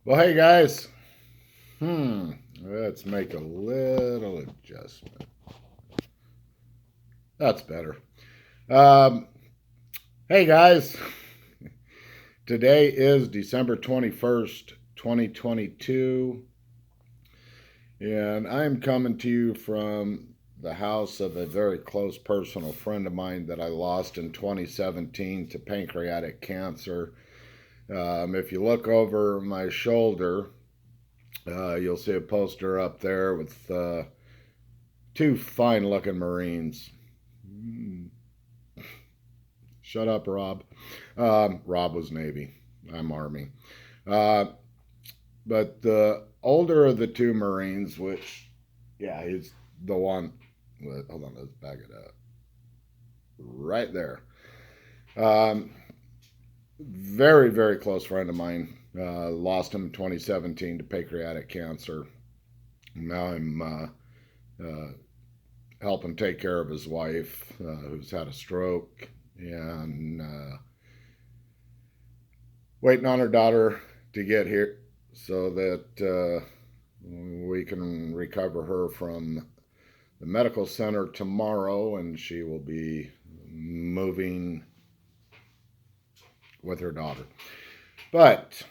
Well, hey guys. Let's make a little adjustment. That's better. Um, hey guys. Today is December 21st, 2022, and I'm coming to you from the house of a very close personal friend of mine that I lost in 2017 to pancreatic cancer. If you look over my shoulder, you'll see a poster up there with two fine looking Marines. Mm, Shut up, Rob. Rob was Navy. I'm Army. Uh, but the older of the two Marines, which, yeah, he's the one. Hold on, let's back it up. Right there. Um, Very, very close friend of mine. Lost him in 2017 to pancreatic cancer. Now I'm helping take care of his wife, who's had a stroke, and waiting on her daughter to get here so that we can recover her from the medical center tomorrow, and she will be moving with her daughter. But,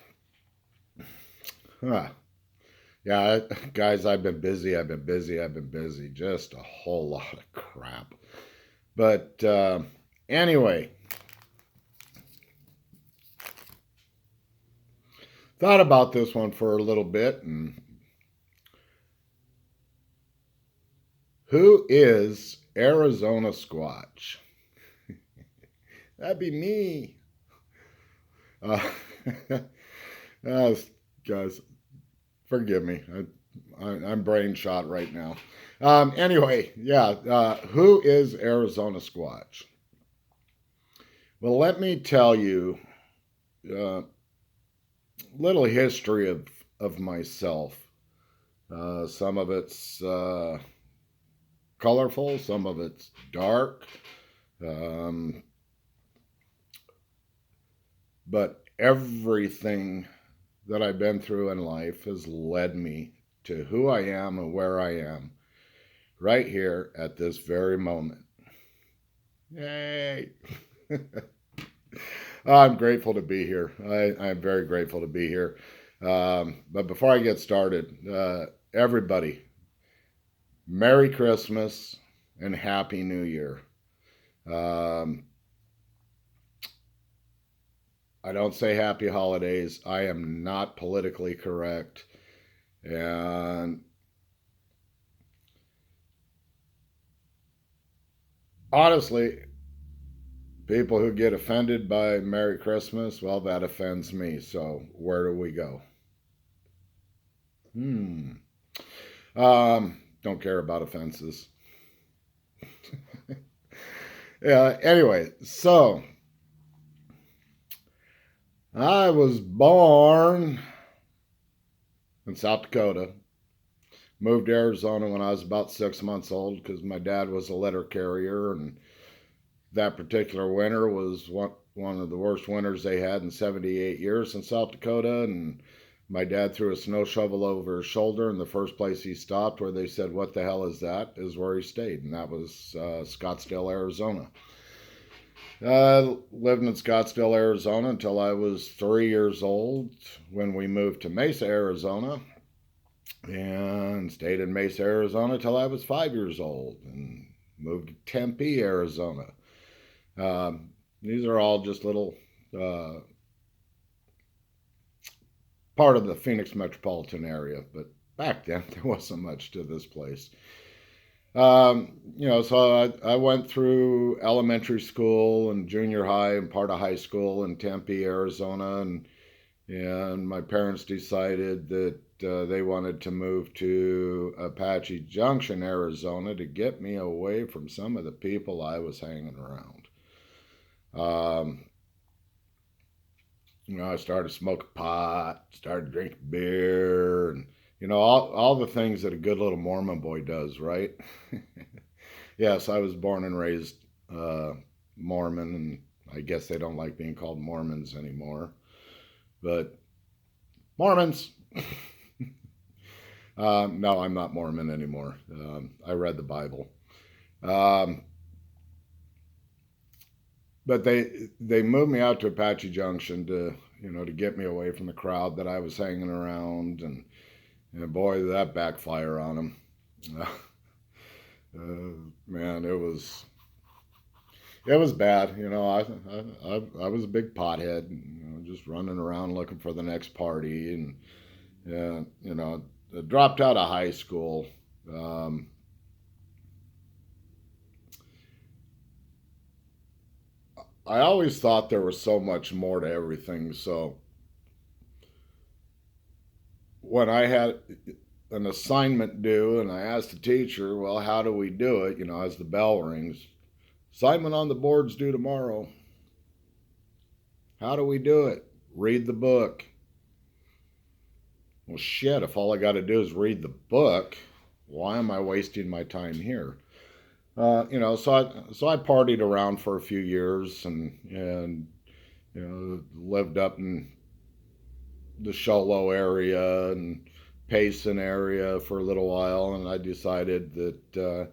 huh, yeah, guys, I've been busy. I've been busy. I've been busy. Just a whole lot of crap. But anyway, thought about this one for a little bit. And who is Arizona Squatch? That'd be me. Uh, uh, guys, forgive me. I'm brain shot right now. Anyway, yeah. Who is Arizona Squatch? Well, let me tell you a little history of myself. Some of it's colorful, some of it's dark. Um, but everything that I've been through in life has led me to who I am and where I am right here at this very moment. Yay! I'm grateful to be here. I'm very grateful to be here. But before I get started, everybody, Merry Christmas and Happy New Year. Um, I don't say happy holidays. I am not politically correct. And honestly, people who get offended by Merry Christmas, well, that offends me. So where do we go? Hmm. Don't care about offenses. Yeah. Anyway, so I was born in South Dakota. Moved to Arizona when I was about 6 months old because my dad was a letter carrier, and that particular winter was one of the worst winters they had in 78 years in South Dakota. And my dad threw a snow shovel over his shoulder, and the first place he stopped, where they said, "What the hell is that?" is where he stayed, and that was Scottsdale, Arizona. Lived in Scottsdale, Arizona until I was 3 years old when we moved to Mesa, Arizona, and stayed in Mesa, Arizona until I was 5 years old and moved to Tempe, Arizona. These are all just little uh, part of the Phoenix metropolitan area, but back then there wasn't much to this place. So I went through elementary school and junior high and part of high school in Tempe, Arizona, and my parents decided that they wanted to move to Apache Junction, Arizona, to get me away from some of the people I was hanging around. Um, I started smoking pot, started drinking beer, and all the things that a good little Mormon boy does, right? Yes, I was born and raised uh, Mormon, and I guess they don't like being called Mormons anymore. But Mormons. No, I'm not Mormon anymore. I read the Bible. Um, but they moved me out to Apache Junction to to get me away from the crowd that I was hanging around, and boy, did that backfire on them. Man, it was bad. I was a big pothead, just running around looking for the next party, and I dropped out of high school. Um, I always thought there was so much more to everything. So when I had an assignment due and I asked the teacher, well, how do we do it? As the bell rings, assignment on the board's due tomorrow. How do we do it? Read the book. Well, shit, if all I got to do is read the book, why am I wasting my time here? So I partied around for a few years and lived up in the Show Low area and Payson area for a little while, and I decided that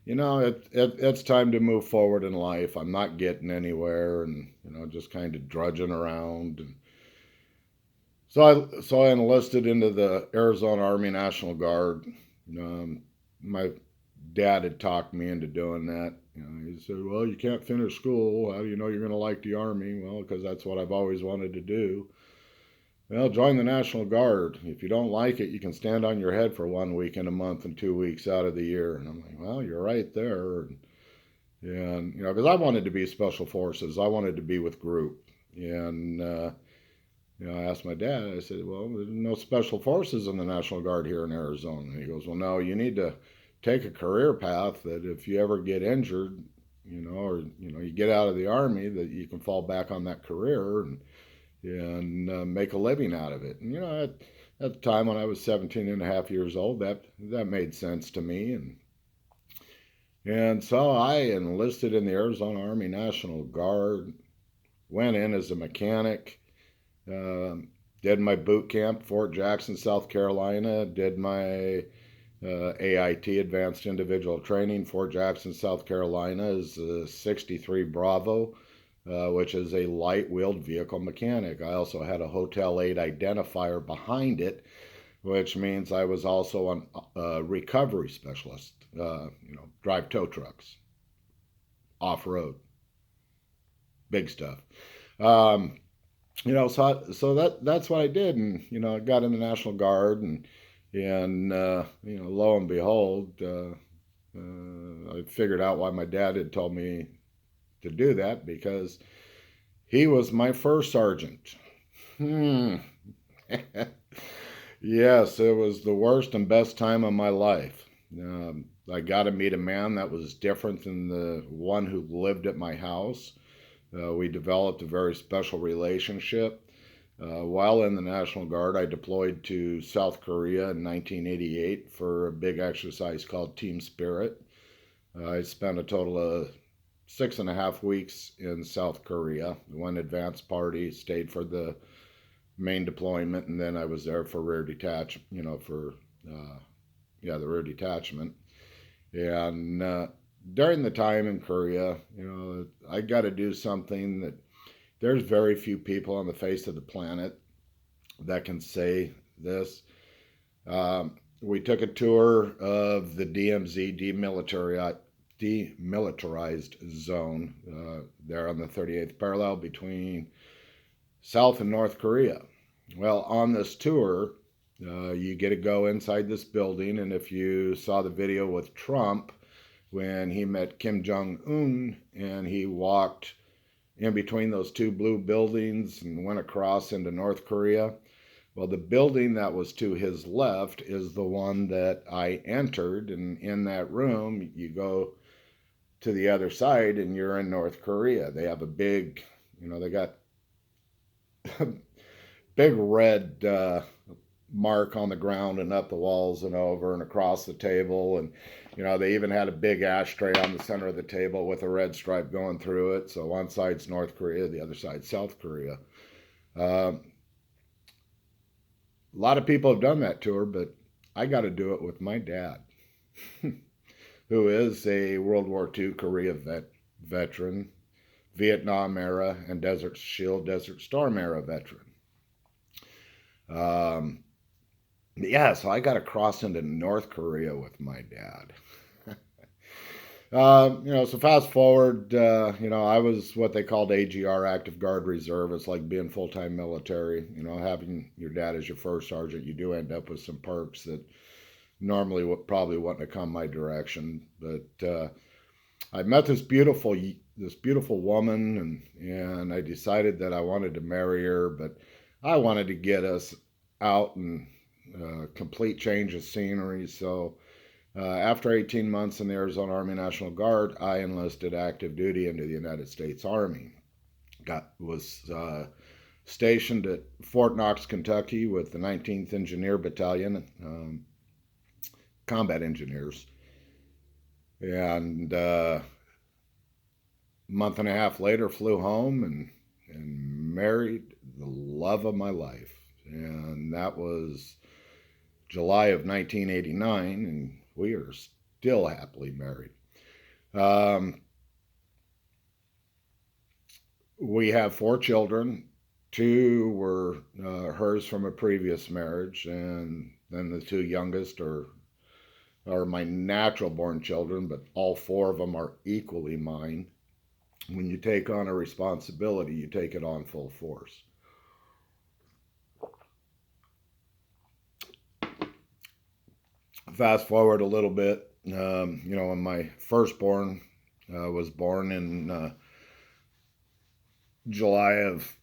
it's time to move forward in life. I'm not getting anywhere, and just kind of drudging around. And so I enlisted into the Arizona Army National Guard. My dad had talked me into doing that. He said, "Well, you can't finish school. How do you know you're going to like the Army?" Well, because that's what I've always wanted to do. Well, join the National Guard. If you don't like it, you can stand on your head for 1 week in a month and 2 weeks out of the year. And I'm like, well, you're right there. And because I wanted to be Special Forces, I wanted to be with group. And I asked my dad. I said, well, there's no Special Forces in the National Guard here in Arizona. And he goes, well, no, you need to take a career path that if you ever get injured, or you get out of the Army, that you can fall back on that career and make a living out of it. And at the time when I was 17 and a half years old, that made sense to me. And so I enlisted in the Arizona Army National Guard, went in as a mechanic, did my boot camp, Fort Jackson, South Carolina, did my AIT, Advanced Individual Training. Fort Jackson, South Carolina is a 63 Bravo, which is a light-wheeled vehicle mechanic. I also had a Hotel 8 identifier behind it, which means I was also a recovery specialist. Drive tow trucks, off-road, big stuff. So that's what I did, and I got in the National Guard, and lo and behold, I figured out why my dad had told me to do that, because he was my first sergeant. Yes, it was the worst and best time of my life. I got to meet a man that was different than the one who lived at my house. We developed a very special relationship. While in the National Guard, I deployed to South Korea in 1988 for a big exercise called Team Spirit. I spent a total of 6.5 weeks in South Korea. One advance party, stayed for the main deployment, and then I was there for rear detachment, the rear detachment. And during the time in Korea, I got to do something that there's very few people on the face of the planet that can say this. We took a tour of the DMZ, demilitarized zone, there on the 38th parallel between South and North Korea. Well, on this tour, you get to go inside this building, and if you saw the video with Trump when he met Kim Jong-un and he walked in between those two blue buildings and went across into North Korea, well, the building that was to his left is the one that I entered, and in that room, you go to the other side and you're in North Korea. They have a big, they got big red mark on the ground and up the walls and over and across the table, and they even had a big ashtray on the center of the table with a red stripe going through it. So one side's North Korea, the other side's South Korea. A lot of people have done that tour, but I got to do it with my dad, who is a World War II Korea veteran, Vietnam era, and Desert Shield, Desert Storm era veteran. Yeah, so I got to cross into North Korea with my dad. So fast forward, I was what they called AGR, Active Guard Reserve. It's like being full-time military. Having your dad as your first sergeant, you do end up with some perks that normally probably wouldn't have come my direction. But I met this beautiful woman, and I decided that I wanted to marry her, but I wanted to get us out and complete change of scenery. So after 18 months in the Arizona Army National Guard, I enlisted active duty into the United States Army. Was stationed at Fort Knox, Kentucky, with the 19th Engineer Battalion, combat engineers, and a month and a half later flew home and married the love of my life, and that was July of 1989, and we are still happily married. We have 4 children. 2 were hers from a previous marriage, and then the 2 youngest are my natural born children, but all 4 of them are equally mine. When you take on a responsibility, you take it on full force. Fast forward a little bit, when my firstborn was born in July of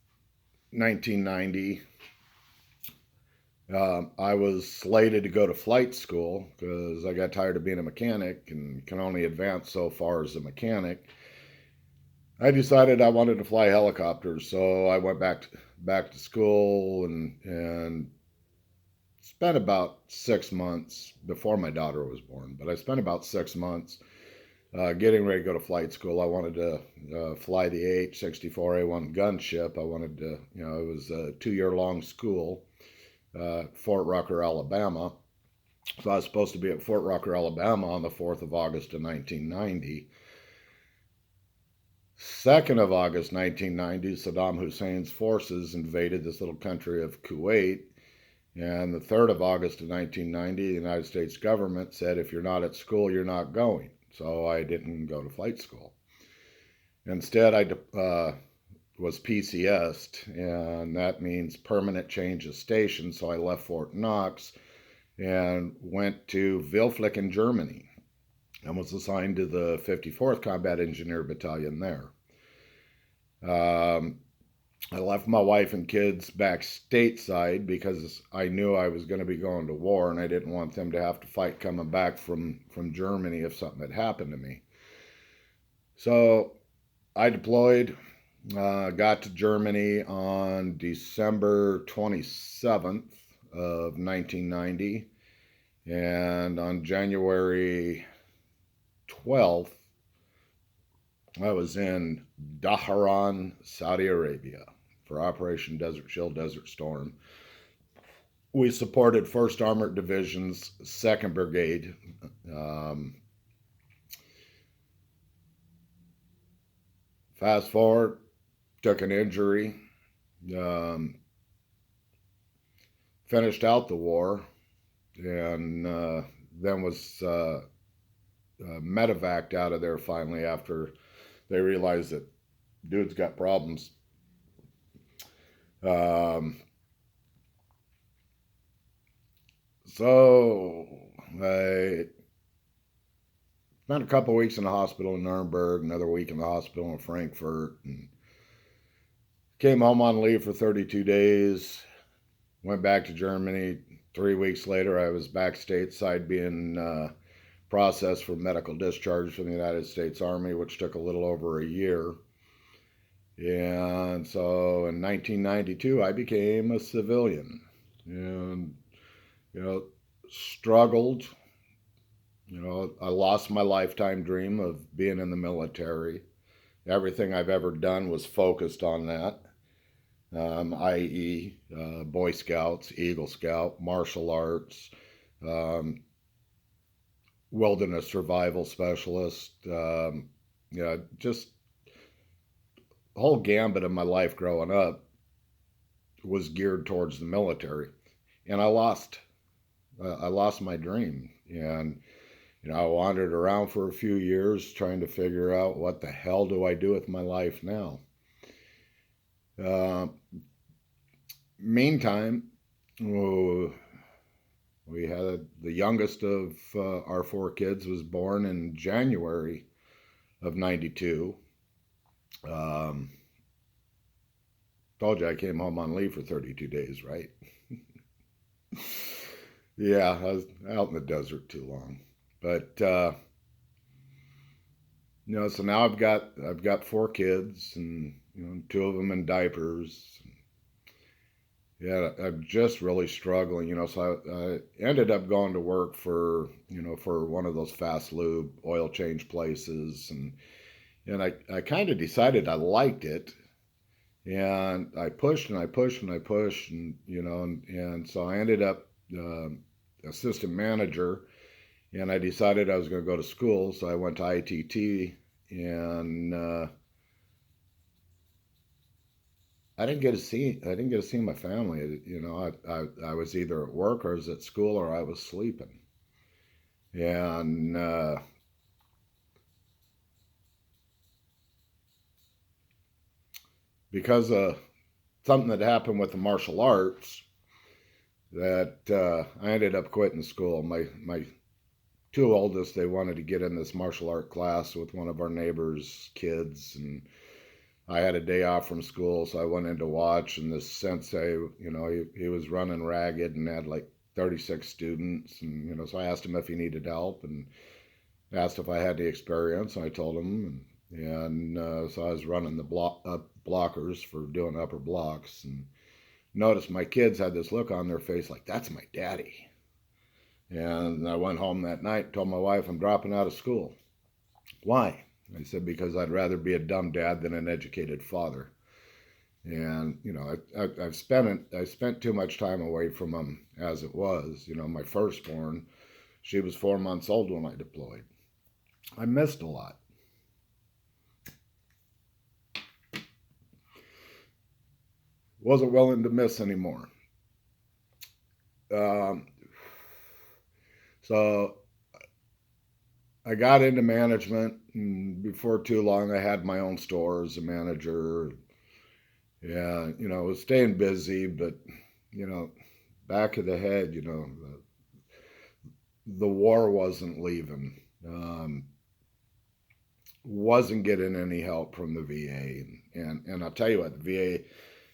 1990, I was slated to go to flight school because I got tired of being a mechanic and can only advance so far as a mechanic. I decided I wanted to fly helicopters, so I went back to school and spent about 6 months before my daughter was born. But I spent about 6 months getting ready to go to flight school. I wanted to fly the AH-64A1 gunship. I wanted to, it was a 2-year-long school, Fort Rucker, Alabama. So I was supposed to be at Fort Rucker, Alabama on the 4th of August of 1990. 2nd of August 1990, Saddam Hussein's forces invaded this little country of Kuwait. And the 3rd of August of 1990, the United States government said, if you're not at school, you're not going. So I didn't go to flight school. Instead, I was PCS'd, and that means permanent change of station. So I left Fort Knox and went to Wilflicken, Germany, and was assigned to the 54th Combat Engineer Battalion there. I left my wife and kids back stateside because I knew I was going to be going to war, and I didn't want them to have to fight coming back from Germany if something had happened to me. So I deployed, got to Germany on December 27th of 1990, and on January 12th, I was in Dhahran, Saudi Arabia for Operation Desert Shield, Desert Storm. We supported 1st Armored Division's 2nd Brigade. Fast forward, took an injury, finished out the war, and then was medevaced out of there finally after they realized that dude's got problems. So I spent a couple weeks in the hospital in Nuremberg, another week in the hospital in Frankfurt, and came home on leave for 32 days, went back to Germany. 3 weeks later, I was back stateside being processed for medical discharge from the United States Army, which took a little over a year. And so in 1992, I became a civilian and, struggled. I lost my lifetime dream of being in the military. Everything I've ever done was focused on that. i.e., Boy Scouts, Eagle Scout, martial arts, um, wilderness survival specialist. Just the whole gambit of my life growing up was geared towards the military, and I lost my dream, and I wandered around for a few years trying to figure out what the hell do I do with my life now. Uh, Meantime, oh, we had the youngest of our four kids was born in January of '92. Um, Told you I came home on leave for 32 days, right? Yeah, I was out in the desert too long. But so now I've got four kids, and two of them in diapers. Yeah, I'm just really struggling, So I ended up going to work for one of those fast lube oil change places, and I kind of decided I liked it, and I pushed and I pushed and I pushed, and so I ended up assistant manager, and I decided I was going to go to school, so I went to ITT, and I didn't get to see my family. I was either at work or I was at school or I was sleeping. And because of something that happened with the martial arts, that I ended up quitting school. My two oldest, they wanted to get in this martial art class with one of our neighbors' kids, and I had a day off from school, so I went in to watch. And this sensei, he was running ragged and had like 36 students, and so I asked him if he needed help, and asked if I had the experience. And I told him, and so I was running the blockers for doing upper blocks, and noticed my kids had this look on their face like, that's my daddy. And I went home that night and told my wife I'm dropping out of school. Why? I said, because I'd rather be a dumb dad than an educated father. And I spent too much time away from them as it was. My firstborn, she was 4 months old when I deployed. I missed a lot. Wasn't willing to miss anymore. Um, so I got into management, and before too long, I had my own store as a manager. Yeah, I was staying busy, but you know, back of the head, the war wasn't leaving. Wasn't getting any help from the VA, and I'll tell you what, the VA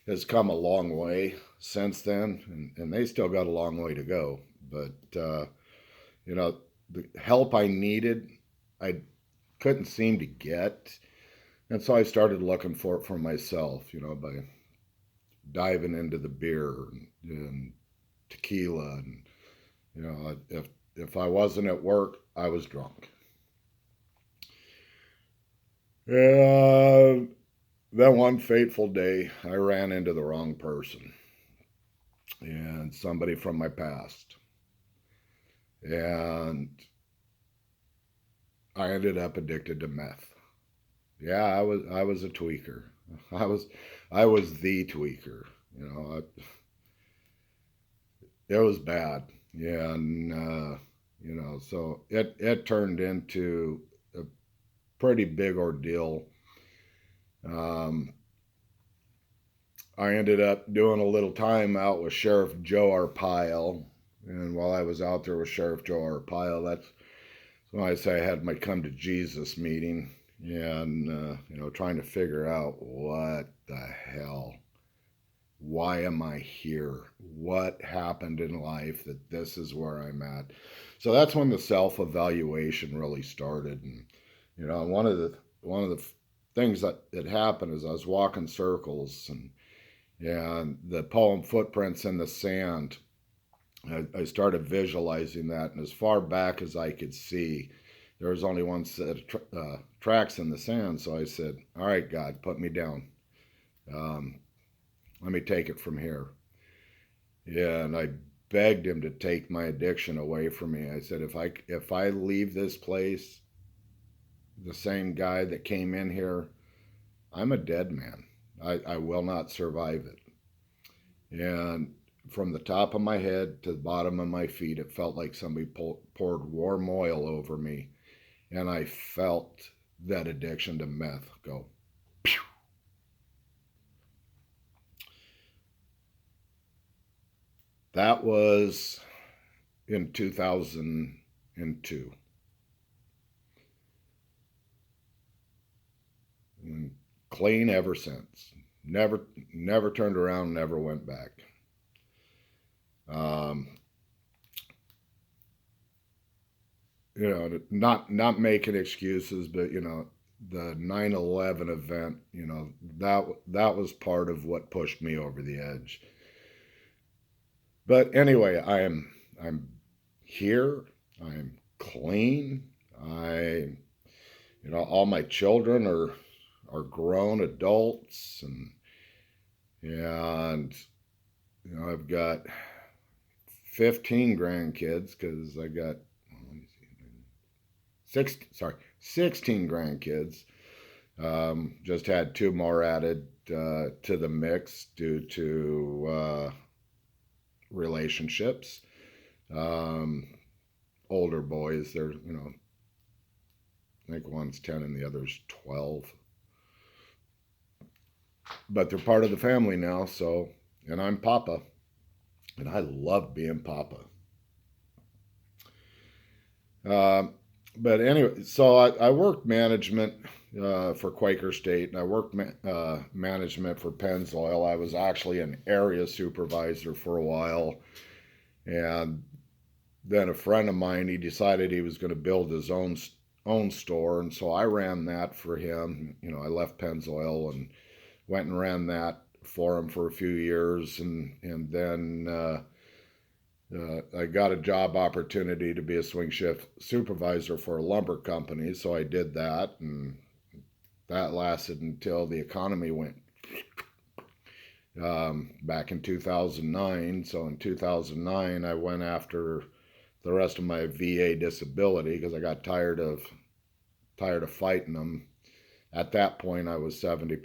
has come a long way since then, and they still got a long way to go. But the help I needed, I couldn't seem to get. And so I started looking for it for myself, by diving into the beer and tequila. And, if I wasn't at work, I was drunk. And then one fateful day, I ran into the wrong person and somebody from my past. And I ended up addicted to meth. Yeah, I was a tweaker. I was I was the tweaker. It was bad. Yeah, and so it turned into a pretty big ordeal. Um, I ended up doing a little time out with Sheriff Joe Arpaio, and while I was out there with Sheriff Joe Arpaio, that's when I say I had my come to Jesus meeting, and trying to figure out what the hell, why am I here? What happened in life that this is where I'm at? So that's when the self evaluation really started. And one of the things that happened is I was walking circles, and the poem Footprints in the Sand. I started visualizing that, and as far back as I could see, there was only one set of tracks in the sand. So I said, "All right, God, put me down." Um, let me take it from here. Yeah, and I begged him to take my addiction away from me. I said, if I leave this place the same guy that came in here, I'm a dead man. I will not survive it. And from the top of my head to the bottom of my feet, it felt like somebody poured warm oil over me. And I felt that addiction to meth go. Pew. That was in 2002. And clean ever since. Never turned around, never went back. Um, not making excuses, but the 9/11 event, that was part of what pushed me over the edge. But anyway, I'm here. I'm clean. All my children are grown adults, and I've got 15 grandkids because I got 16 grandkids. Just had two more added to the mix due to relationships. Um, Older boys, they're, I think one's 10 and the other's 12. But they're part of the family now, so, and I'm Papa, and I love being Papa. Um, but anyway, so I worked management for Quaker State, and I worked management for Pennzoil. I was actually an area supervisor for a while, and then a friend of mine, he decided he was going to build his own store, and so I ran that for him. I left Pennzoil and went and ran that for him for a few years, and then I got a job opportunity to be a swing shift supervisor for a lumber company, so I did that, and that lasted until the economy went back in 2009. So in 2009, I went after the rest of my VA disability because I got tired of fighting them. At that point, I was 70%